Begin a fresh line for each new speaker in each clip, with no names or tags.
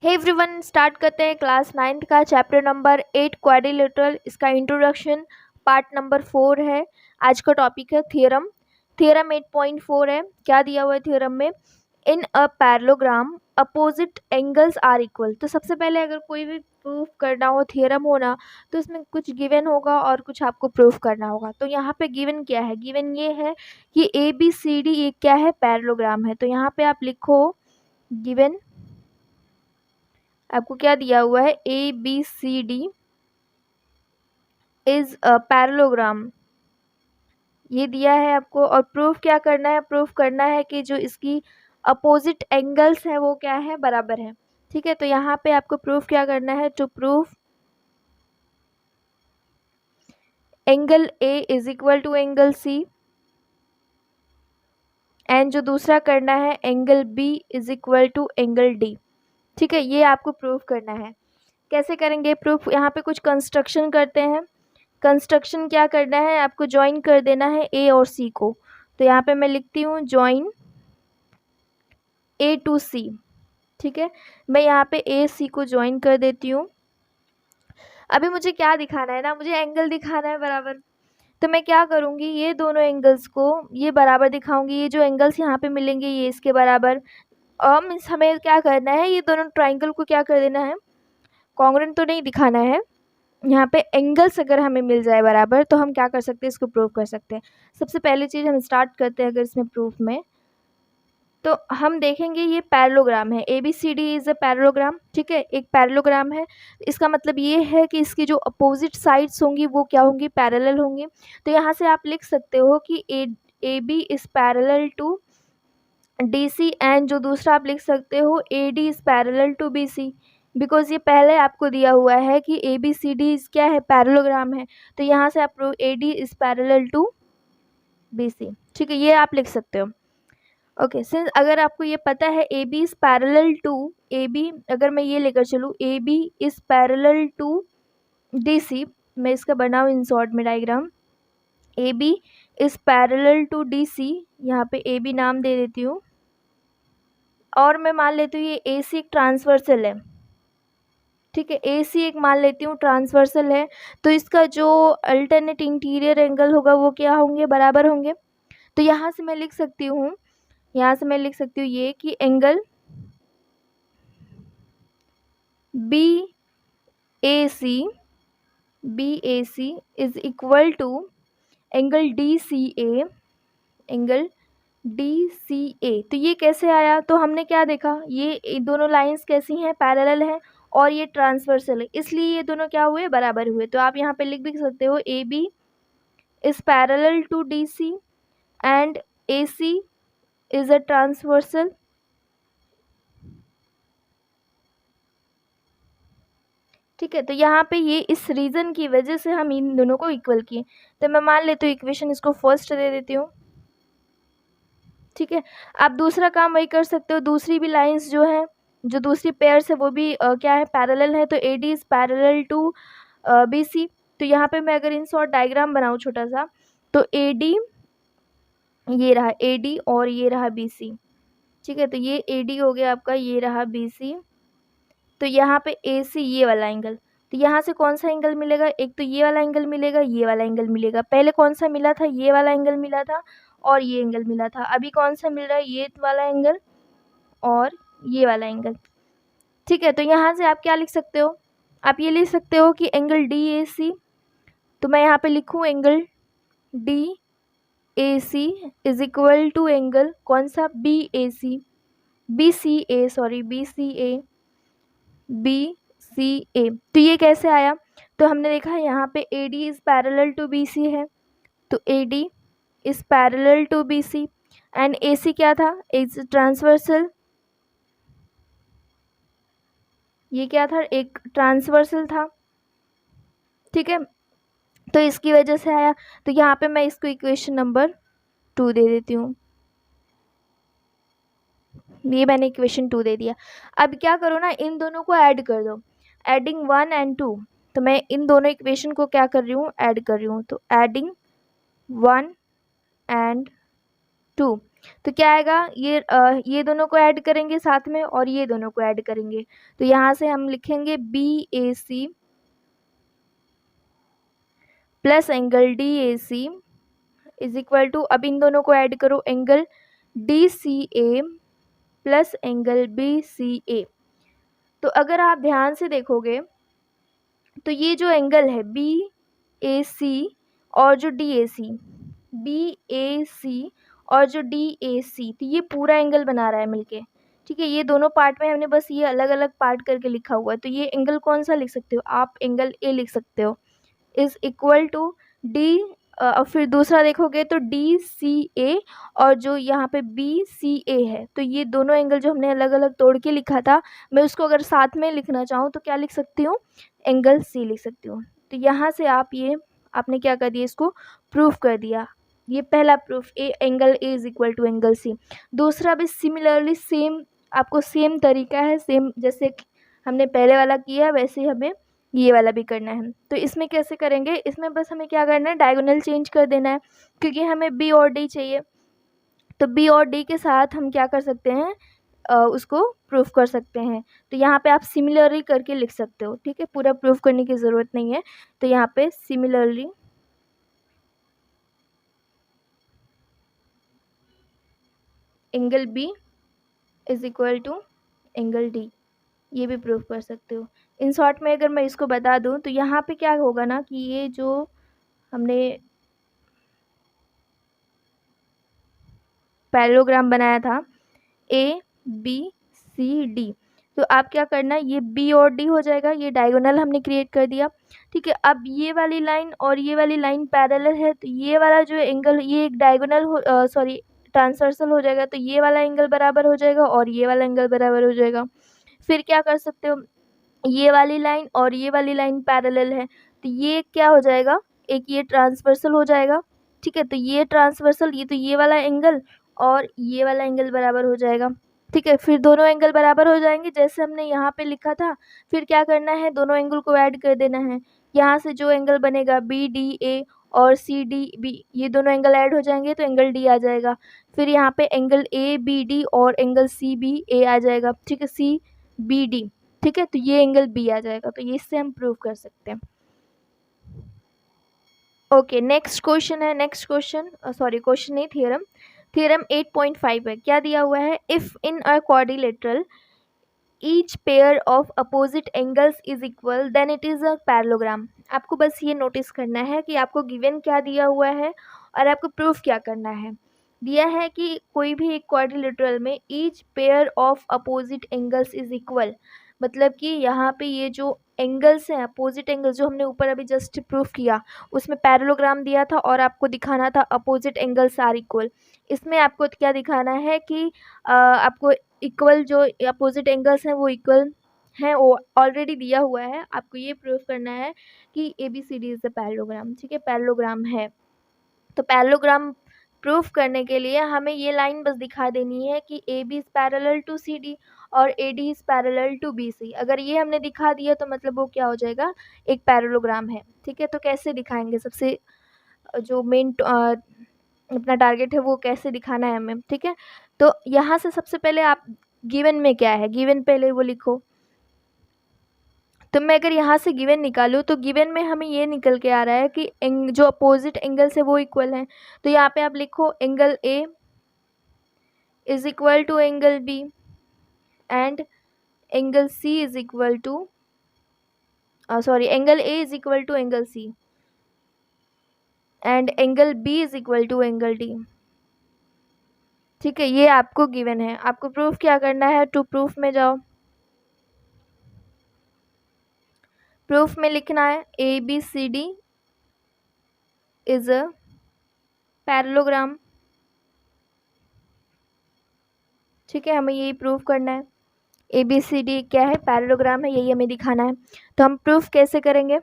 Hey everyone, start करते हैं class 9th का चैप्टर नंबर 8 क्वाड्रिलेटरल। इसका इंट्रोडक्शन पार्ट नंबर 4 है। आज का टॉपिक है थ्योरम। थ्योरम 8.4 है। क्या दिया हुआ है थ्योरम में? In a parallelogram opposite angles are equal. तो सबसे पहले अगर कोई भी प्रूफ करना हो, थ्योरम होना, तो इसमें कुछ गिवन होगा और कुछ आपको प्रूफ करना होगा। तो यहाँ पे गिवन क्या है? गिवन ये है कि ए बी सी डी एक क्या है? पैरेललोग्राम है। तो यहाँ पे आप लिखो गिवन, आपको क्या दिया हुआ है? A B C D is a parallelogram, ये दिया है आपको। और प्रूफ क्या करना है? प्रूफ करना है कि जो इसकी अपोजिट एंगल्स हैं वो क्या है? बराबर है। ठीक है, तो यहाँ पे आपको प्रूफ क्या करना है? To proof angle A is equal to angle C, and जो दूसरा करना है angle B is equal to angle D. ठीक है, ये आपको प्रूफ करना है। कैसे करेंगे प्रूफ? यहाँ पे कुछ कंस्ट्रक्शन करते हैं। कंस्ट्रक्शन क्या करना है? आपको ज्वाइन कर देना है ए और सी को। तो यहाँ पे मैं लिखती हूँ ज्वाइन ए टू सी। ठीक है, मैं यहाँ पे ए सी को ज्वाइन कर देती हूँ। अभी मुझे क्या दिखाना है ना? मुझे एंगल दिखाना है बराबर। तो मैं क्या करूँगी? ये दोनों एंगल्स को ये बराबर दिखाऊंगी। ये जो एंगल्स यहाँ पे मिलेंगे ये इसके बराबर। और मीन्स हमें क्या करना है? ये दोनों ट्राइंगल को क्या कर देना है? कॉन्ग्रुएंट तो नहीं दिखाना है। यहाँ पे एंगल्स अगर हमें मिल जाए बराबर तो हम क्या कर सकते हैं? इसको प्रूव कर सकते हैं। सबसे पहली चीज़ हम स्टार्ट करते हैं अगर इसमें प्रूफ में, तो हम देखेंगे ये पैरेललोग्राम है। A B C D is a parallelogram. ठीक है, एक पैरेललोग्राम है। इसका मतलब ये है कि इसकी जो अपोजिट साइड्स होंगी वो क्या होंगी? पैरेलल होंगी। तो यहाँ से आप लिख सकते हो कि A B is parallel to D C, and जो दूसरा आप लिख सकते हो A D is parallel to B C. Because ये पहले आपको दिया हुआ है कि ए बी सी डी क्या है? पैरेललोग्राम है। तो यहाँ से आप A D is parallel to B C. ठीक है, ये आप लिख सकते हो। ओके, सिंस अगर आपको ये पता है A B is parallel to A B, अगर मैं ये लेकर चलूँ A B is parallel to D C, मैं इसका बनाऊँ इन शॉर्ट में diagram. A B is parallel to D C, यहाँ पे ए बी नाम दे देती हूँ। और मैं मान लेती हूँ ये ए सी एक ट्रांसवर्सल है। ठीक है, ए सी एक मान लेती हूँ ट्रांसवर्सल है। तो इसका जो अल्टरनेट इंटीरियर एंगल होगा वो क्या होंगे? बराबर होंगे। तो यहाँ से मैं लिख सकती हूँ, ये कि angle B A C is equal to angle D C A, angle D C A. तो ये कैसे आया? तो हमने क्या देखा? ये दोनों लाइंस कैसी हैं? पैरेलल हैं और ये ट्रांसवर्सल है, इसलिए ये दोनों क्या हुए? बराबर हुए। तो आप यहाँ पे लिख भी सकते हो A B is parallel to D C and A C is a transversal. ठीक है, तो यहाँ पे ये इस रीज़न की वजह से हम इन दोनों को इक्वल किए। तो मैं मान लेती हूँ इक्वेशन इसको फर्स्ट दे देती हूँ। ठीक है, आप दूसरा काम वही कर सकते हो। दूसरी भी लाइंस जो है, जो दूसरी पेयर्स है वो भी क्या है? पैरेलल है। तो A D is parallel to B C. तो यहाँ पे मैं अगर इन शॉर्ट डायग्राम बनाऊँ छोटा सा, तो ए डी, ये रहा ए डी और ये रहा बी सी। ठीक है, तो ये ए डी हो गया आपका, ये रहा बी सी। तो यहाँ पे ए सी ये वाला एंगल, तो यहाँ से कौन सा एंगल मिलेगा? एक तो ये वाला एंगल मिलेगा, ये वाला एंगल मिलेगा। पहले कौन सा मिला था? ये वाला एंगल मिला था और ये एंगल मिला था। अभी कौन सा मिल रहा है? ये वाला एंगल और ये वाला एंगल। ठीक है, तो यहाँ से आप क्या लिख सकते हो? आप ये लिख सकते हो कि एंगल डी ए सी, तो मैं यहाँ पे लिखूँ angle D A C is equal to angle कौन सा? B A C, B C A, sorry B C A, B C A. तो ये कैसे आया? तो हमने देखा यहाँ पे A D is parallel to B C है, तो A D is parallel to B C and A C क्या था? Is transversal. ये क्या था? एक ट्रांसवर्सल था। ठीक है, तो इसकी वजह से आया। तो यहाँ पे मैं इसको इक्वेशन नंबर 2 दे देती हूँ। ये मैंने इक्वेशन 2 दे दिया। अब क्या करो ना, इन दोनों को ऐड कर दो। एडिंग 1 एंड 2, तो मैं इन दोनों इक्वेशन को क्या कर रही हूँ? ऐड कर रही हूँ। तो एडिंग 1 एंड 2, तो क्या आएगा, ये दोनों को ऐड करेंगे साथ में और ये दोनों को ऐड करेंगे, तो यहाँ से हम लिखेंगे BAC plus angle DAC is equal to, अब इन दोनों को ऐड करो, angle DCA plus angle BCA। तो अगर आप ध्यान से देखोगे तो ये जो एंगल है BAC और जो DAC, BAC और जो DAC, तो ये पूरा एंगल बना रहा है मिलके, ठीक है। ये दोनों पार्ट में हमने बस ये अलग अलग पार्ट करके लिखा हुआ है, तो ये एंगल कौन सा लिख सकते हो आप, एंगल A लिख सकते हो, इज इक्वल टू डी। और फिर दूसरा देखोगे तो DCA और जो यहाँ पे BCA है, तो ये दोनों एंगल जो हमने अलग अलग तोड़ के लिखा था, मैं उसको अगर साथ में लिखना चाहूँ तो क्या लिख सकती हूँ, एंगल C लिख सकती हूँ। तो यहाँ से आप ये आपने क्या कर दिया, इसको प्रूफ कर दिया। ये पहला proof, angle A is equal to angle C। दूसरा भी सिमिलरली सेम, आपको सेम तरीका है, सेम जैसे हमने पहले वाला किया वैसे ही हमें ये वाला भी करना है। तो इसमें कैसे करेंगे, इसमें बस हमें क्या करना है, डायगोनल चेंज कर देना है, क्योंकि हमें B और D चाहिए। तो B और D के साथ हम क्या कर सकते हैं, उसको प्रूफ कर सकते हैं। तो यहाँ पे आप सिमिलरली करके लिख सकते हो, ठीक है, पूरा प्रूफ करने की ज़रूरत नहीं है। तो यहाँ पे similarly angle B is equal to angle D, ये भी प्रूफ कर सकते हो। इन शॉर्ट में अगर मैं इसको बता दूं तो यहाँ पे क्या होगा ना कि ये जो हमने पैरेललोग्राम बनाया था ABCD, तो आप क्या करना, ये B और D हो जाएगा, ये डायगोनल हमने क्रिएट कर दिया, ठीक है। अब ये वाली लाइन और ये वाली लाइन पैरेलल है, तो ये वाला जो एंगल, ये एक डायगोनल सॉरी ट्रांसवर्सल हो जाएगा, तो ये वाला एंगल बराबर हो जाएगा और ये वाला एंगल बराबर हो जाएगा। फिर क्या कर सकते हो, ये वाली लाइन और ये वाली लाइन पैरेलल है, तो ये क्या हो जाएगा, एक ये ट्रांसवर्सल हो जाएगा, ठीक है। तो ये ट्रांसवर्सल, ये तो ये वाला एंगल और ये वाला एंगल बराबर हो जाएगा, ठीक है। फिर दोनों एंगल बराबर हो जाएंगे जैसे हमने यहाँ पे लिखा था। फिर क्या करना है, दोनों एंगल को ऐड कर देना है। यहाँ से जो एंगल बनेगा BDA और CDB, ये दोनों एंगल ऐड हो जाएंगे तो एंगल D आ जाएगा। फिर यहाँ पे एंगल ABD और एंगल CBA आ जाएगा, ठीक है, CBD, ठीक है। तो ये एंगल B आ जाएगा, तो ये इससे हम प्रूव कर सकते हैं। ओके, नेक्स्ट क्वेश्चन है, नेक्स्ट क्वेश्चन सॉरी क्वेश्चन नहीं, थ्योरम। थ्योरम 8.5 है, क्या दिया हुआ है, if in a quadrilateral each pair of opposite angles is equal then it is a parallelogram. आपको बस ये नोटिस करना है कि आपको गिवन क्या दिया हुआ है और आपको प्रूफ क्या करना है। दिया है कि कोई भी एक क्वाड्रिलेटरल में each pair of opposite angles is equal, मतलब कि यहाँ पे ये जो एंगल्स हैं, अपोजिट एंगल्स जो हमने ऊपर अभी जस्ट प्रूफ किया, उसमें पैरेललोग्राम दिया था और आपको दिखाना था अपोजिट एंगल्स आर इक्वल। इसमें आपको क्या दिखाना है कि आपको इक्वल जो अपोजिट एंगल्स हैं वो इक्वल हैं, वो ऑलरेडी दिया हुआ है। आपको ये प्रूफ करना है कि ABCD इज़ द पैरेललोग्राम, ठीक है, पैरेललोग्राम है। तो पैरेललोग्राम प्रूफ करने के लिए हमें ये लाइन बस दिखा देनी है कि AB is parallel to CD और AD is parallel to BC। अगर ये हमने दिखा दिया तो मतलब वो क्या हो जाएगा, एक पैरेललोग्राम है, ठीक है। तो कैसे दिखाएंगे, सबसे जो मेन अपना टारगेट है वो कैसे दिखाना है हमें, ठीक है। तो यहाँ से सबसे पहले आप गिवन में क्या है, गिवन पहले वो लिखो। तो मैं अगर यहाँ से गिवन निकालूँ तो गिवन में हमें ये निकल के आ रहा है कि जो अपोजिट एंगल्स है वो इक्वल हैं। तो यहाँ पे आप लिखो angle A is equal to angle B and angle C is equal to sorry angle A is equal to angle C and angle B is equal to angle D, ठीक है। ये आपको गिवन है, आपको प्रूफ क्या करना है, to proof में जाओ। प्रूफ में लिखना है ABCD इज अ पैरेललोग्राम, ठीक है। हमें यही प्रूफ करना है, ABCD क्या है, पैरेललोग्राम है, यही हमें दिखाना है। तो हम प्रूफ कैसे करेंगे,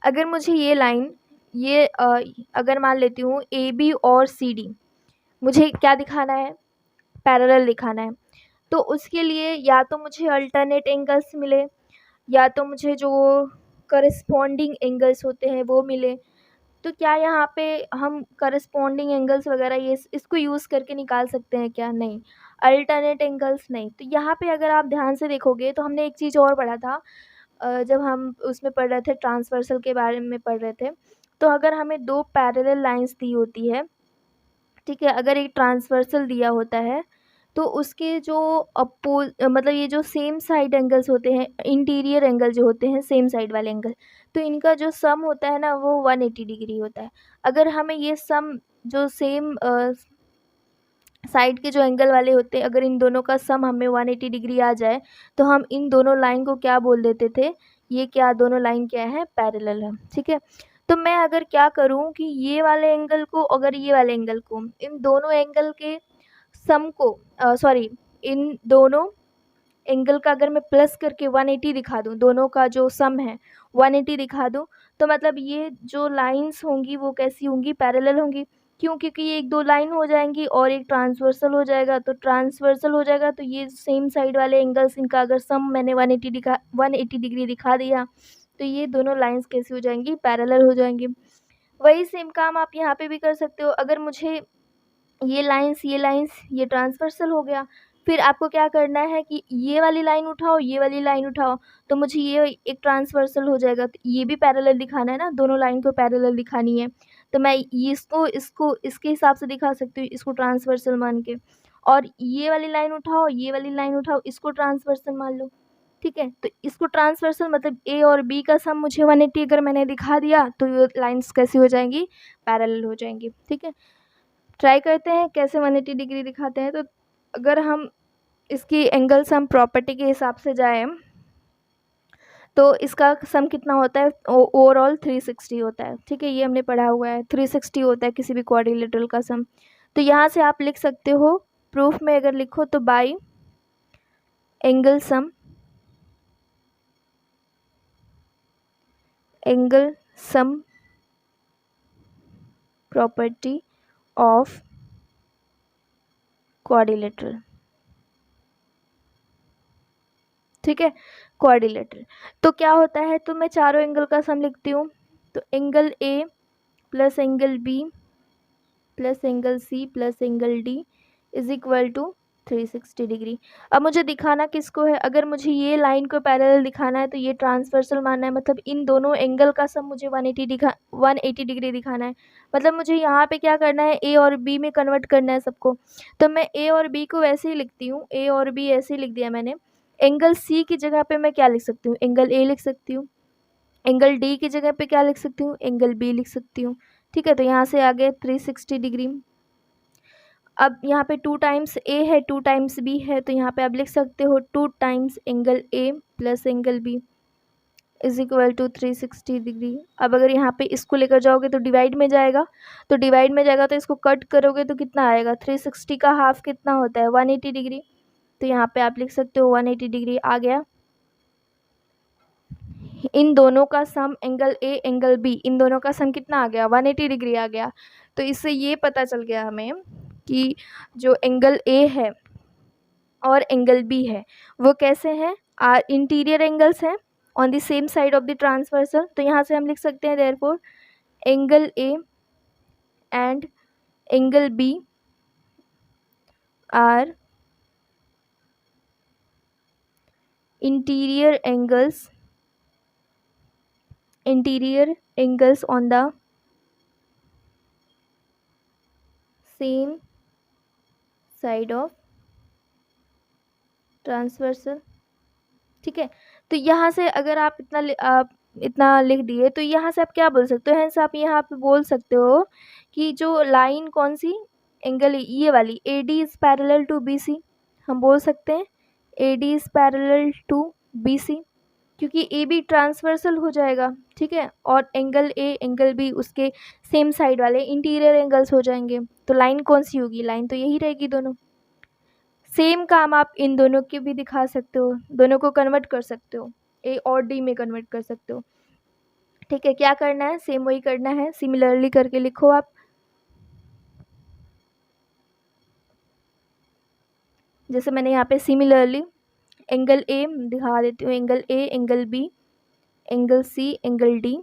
अगर मुझे ये लाइन ये अगर मान लेती हूँ AB और CD, मुझे क्या दिखाना है, पैरेलल दिखाना है। तो उसके लिए या तो मुझे अल्टरनेट एंगल्स मिले, या तो मुझे जो करस्पॉन्डिंग एंगल्स होते हैं वो मिले, तो क्या यहाँ पे हम करस्पॉन्डिंग एंगल्स वगैरह ये इसको यूज़ करके निकाल सकते हैं क्या? नहीं। अल्टरनेट एंगल्स नहीं। तो यहाँ पे अगर आप ध्यान से देखोगे तो हमने एक चीज़ और पढ़ा था, जब हम उसमें पढ़ रहे थे, ट्रांसवर्सल के बारे में पढ़ रहे थे। तो अगर हमें 2 पैरेलल लाइन्स दी होती है, ठीक है, अगर एक ट्रांसवर्सल दिया होता है तो उसके जो मतलब ये जो सेम साइड एंगल्स होते हैं, इंटीरियर एंगल जो होते हैं, सेम साइड वाले एंगल, तो इनका जो सम होता है ना वो 180 डिग्री होता है। अगर हमें ये सम जो सेम साइड के जो एंगल वाले होते हैं, अगर इन दोनों का सम हमें 180 डिग्री आ जाए तो हम इन दोनों लाइन को क्या बोल देते थे? ये क्या दोनों लाइन क्या है? पैरेलल है, ठीक है। तो मैं अगर क्या करूँ कि ये वाले एंगल को, अगर ये वाले एंगल को, इन दोनों एंगल के सम को सॉरी इन दोनों एंगल का अगर मैं प्लस करके 180 दिखा दूँ, दोनों का जो सम है 180 दिखा दूँ, तो मतलब ये जो लाइंस होंगी वो कैसी होंगी? पैरेलल होंगी। क्यों? क्योंकि ये 1-2 लाइन हो जाएंगी और एक ट्रांसवर्सल हो जाएगा, तो ट्रांसवर्सल हो जाएगा तो ये सेम साइड वाले एंगल्स, इनका अगर सम मैंने 180 डिग्री दिखा दिया तो ये दोनों लाइंस कैसी हो जाएंगी? पैरेलल हो जाएंगी। वही सेम काम आप यहाँ पे भी कर सकते हो। अगर मुझे ये लाइंस ये ट्रांसवर्सल हो गया, फिर आपको क्या करना है कि ये वाली लाइन उठाओ, ये वाली लाइन उठाओ, तो मुझे ये एक ट्रांसवर्सल हो जाएगा, तो ये भी पैरेलल दिखाना है ना, दोनों लाइन को पैरेलल दिखानी है, तो मैं ये इसको इसके हिसाब से दिखा सकती हूँ, इसको ट्रांसवर्सल मान के। और ये वाली लाइन उठाओ, ये वाली लाइन उठाओ, इसको ट्रांसवर्सल मान लो, ठीक है। तो इसको ट्रांसवर्सल मतलब ए और बी का सम मुझे 180 अगर मैंने दिखा दिया तो ये लाइंस कैसी हो जाएंगी? पैरेलल हो जाएंगी, ठीक है। ट्राई करते हैं कैसे 180 डिग्री दिखाते हैं। तो अगर हम इसकी एंगल सम प्रॉपर्टी के हिसाब से जाएं तो इसका सम कितना होता है? ओवरऑल 360 होता है, ठीक है, ये हमने पढ़ा हुआ है, 360 होता है किसी भी क्वाड्रिलेटरल का सम। तो यहाँ से आप लिख सकते हो, प्रूफ में अगर लिखो तो by angle sum property of quadrilateral, ठीक है, क्वाड्रिलेटरल। तो क्या होता है? तो मैं चारों एंगल का सम लिखती हूँ, तो angle A plus angle B plus angle C plus angle D is equal to 360 degree. अब मुझे दिखाना किसको है? अगर मुझे ये लाइन को पैरेलल दिखाना है तो ये ट्रांसवर्सल मानना है, मतलब इन दोनों एंगल का सम मुझे 180 डिग्री दिखाना है। मतलब मुझे यहाँ पे क्या करना है? ए और बी में कन्वर्ट करना है सबको। तो मैं ए और बी को वैसे ही लिखती हूँ, ए और बी ऐसे ही लिख दिया मैंने। एंगल सी की जगह पे मैं क्या लिख सकती हूँ? एंगल ए लिख सकती हूँ। एंगल डी की जगह पे क्या लिख सकती हूँ? एंगल बी लिख सकती हूँ, ठीक है। तो यहाँ से आ गए 360 डिग्री। अब यहाँ पे 2 टाइम्स ए है, 2 टाइम्स बी है, तो यहाँ पे आप लिख सकते हो 2 times angle A plus angle B is equal to 360 degree. अब अगर यहाँ पे इसको लेकर जाओगे तो डिवाइड में जाएगा, तो इसको कट करोगे तो कितना आएगा? 360 का हाफ कितना होता है? 180 डिग्री। तो यहाँ पे आप लिख सकते हो 180 डिग्री आ गया। इन दोनों का sum angle A angle B, इन दोनों का सम कितना आ गया? 180 डिग्री आ गया। तो इससे ये पता चल गया हमें कि जो एंगल ए है और एंगल बी है वो कैसे हैं? आर इंटीरियर एंगल्स हैं on the same side of the transversal. तो यहाँ से हम लिख सकते हैं therefore angle A and angle B are interior angles on the same side of transversal, ठीक है। तो यहाँ से अगर आप इतना लिख दिए तो यहाँ से आप क्या बोल सकते हो? हैंस आप यहाँ पे बोल सकते हो कि जो लाइन कौन सी? एंगल ये वाली A D is parallel to B C. हम बोल सकते हैं A D is parallel to B C, क्योंकि ए बी ट्रांसवर्सल हो जाएगा, ठीक है, और एंगल ए एंगल बी उसके सेम साइड वाले इंटीरियर एंगल्स हो जाएंगे। तो लाइन कौन सी होगी? लाइन तो यही रहेगी दोनों। सेम काम आप इन दोनों के भी दिखा सकते हो, दोनों को कन्वर्ट कर सकते हो, ए और डी में कन्वर्ट कर सकते हो, ठीक है। क्या करना है? सेम वही करना है, सिमिलरली करके लिखो आप। जैसे मैंने यहाँ पे सिमिलरली एंगल ए दिखा देती हूँ, angle A angle B angle C angle D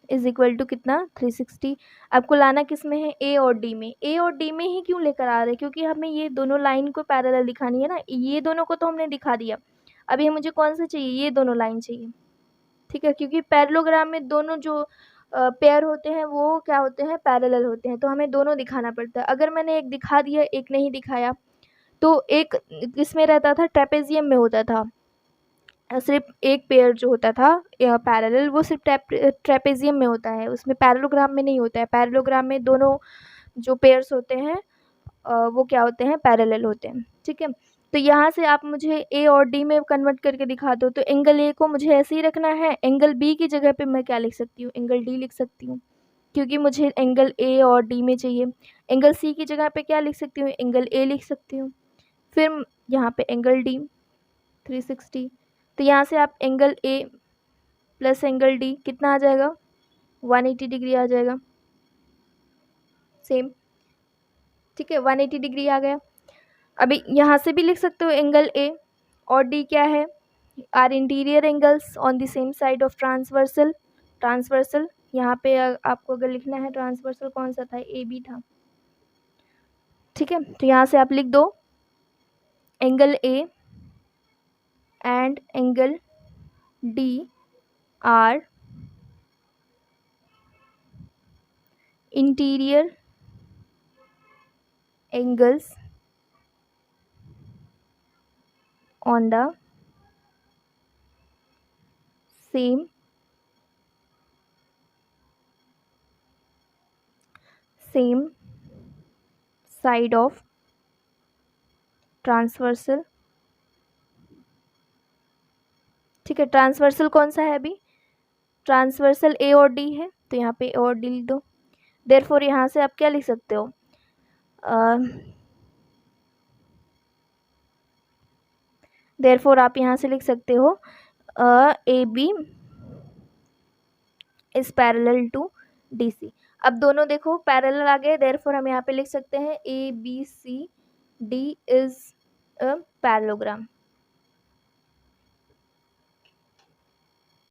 is equal to कितना 360। आपको लाना किस में है, ए और डी में। ए और डी में ही क्यों लेकर आ रहे हैं, क्योंकि हमें ये दोनों लाइन को पैरेलल दिखानी है ना, ये दोनों को तो हमने दिखा दिया, अभी मुझे कौन सा चाहिए, ये दोनों लाइन चाहिए। ठीक है, क्योंकि पैरेललोग्राम में दोनों जो पेयर होते हैं वो क्या होते हैं, पैरेलल होते हैं, तो हमें दोनों दिखाना पड़ता है। अगर मैंने एक दिखा दिया एक नहीं दिखाया, तो एक किसमें रहता था, ट्रेपेजियम में होता था, सिर्फ एक पेयर जो होता था पैरेलल, वो सिर्फ ट्रेपेजियम में होता है, उसमें पैरेललोग्राम में नहीं होता है। पैरेललोग्राम में दोनों जो पेयर्स होते हैं वो क्या होते हैं, पैरेलल होते हैं। ठीक है, तो यहाँ से आप मुझे ए और डी में कन्वर्ट करके दिखा दो, तो एंगल ए को मुझे ऐसे ही रखना है, एंगल बी की जगह पे मैं क्या लिख सकती हूँ, एंगल डी लिख सकती हूँ, क्योंकि मुझे एंगल ए और डी में चाहिए। एंगल सी की जगह पे क्या लिख सकती हूँ, एंगल ए लिख सकती हूँ, फिर यहाँ पे एंगल डी 360। तो यहाँ से आप angle A plus angle D कितना आ जाएगा, 180 डिग्री आ जाएगा, सेम। ठीक है, 180 डिग्री आ गया। अभी यहाँ से भी लिख सकते हो एंगल ए और डी क्या है, are interior angles on the same side of transversal. Transversal यहाँ पे आपको अगर लिखना है, ट्रांसवर्सल कौन सा था, ए बी था। ठीक है, तो यहाँ से आप लिख दो angle A and angle D R interior angles on the same side of transversal। ठीक है, ट्रांसवर्सल कौन सा है, अभी ट्रांसवर्सल ए और डी है, तो यहाँ पे ए और डी लिख दो। देयरफॉर यहाँ से आप क्या लिख सकते हो, देयरफॉर आप यहाँ से लिख सकते हो A B is parallel to D C. अब दोनों देखो पैरेलल आ गए, देयरफॉर हम यहाँ पे लिख सकते हैं A B C D is a parallelogram.